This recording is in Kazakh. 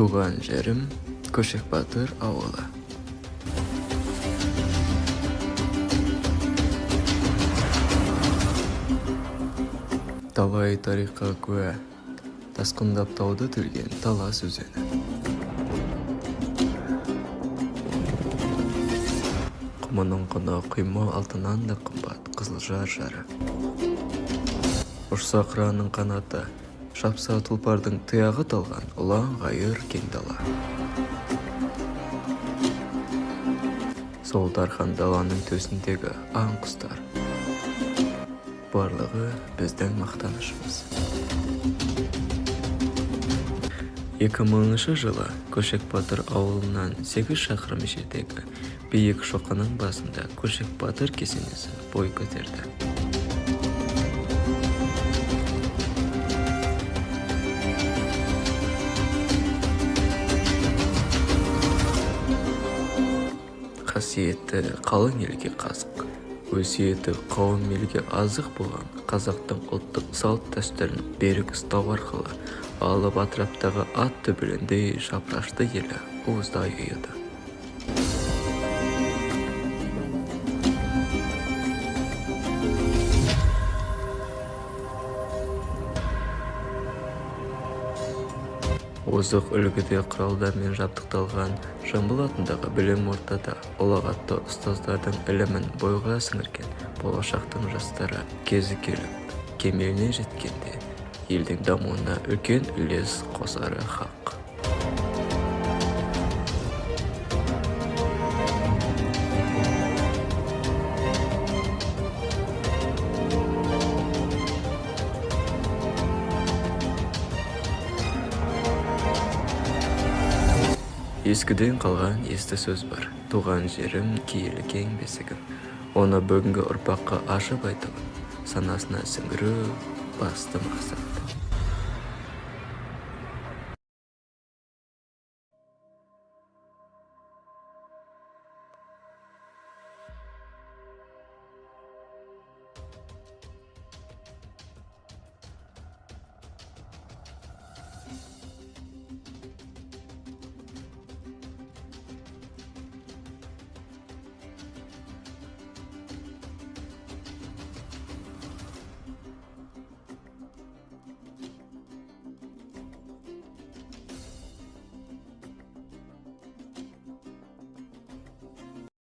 Туған жерім Көшек Батыр ауылы. Талай тарихқа куә, тасқындап тауды тілген Талас өзені. Құмының құны құйма алтыннан да қымбат Қызылжар жары. Ұшса қыранның қанаты, шапса тұлпардың тұяғы талған ұлан ғайыр кең дала. Сол дархан даланың төсіндегі аң құстар. Барлығы біздің мақтанышымыз. 2000 жылы Көшек Батыр ауылынан 8 шақырым жердегі биік шоқының басында Көшек Батыр кесенесі бой көтерді. Қасиетті қалың елге қазық, өсиеті қауым елге азық болған қазақтың ұлттық салт дәстүрін берік ұстау арқылы алып атыраптағы ат төбеліндей шапырашты елі уыздай ұйыды. Озық үлгіде құралдармен жабдықталған Жамбыл атындағы білім ортада ұлағатты ұстаздардың ілімін бойға сіңірген болашақтың жастары кезі келіп, кемеліне жеткенде елдің дамуына үлкен үлес қосары хақ. Ескіден қалған есті сөз бар. Туған жерім киелі кең бесігім. Оны бүгінгі ұрпаққа ашып айтып, санасына сіңіру басты мақсат.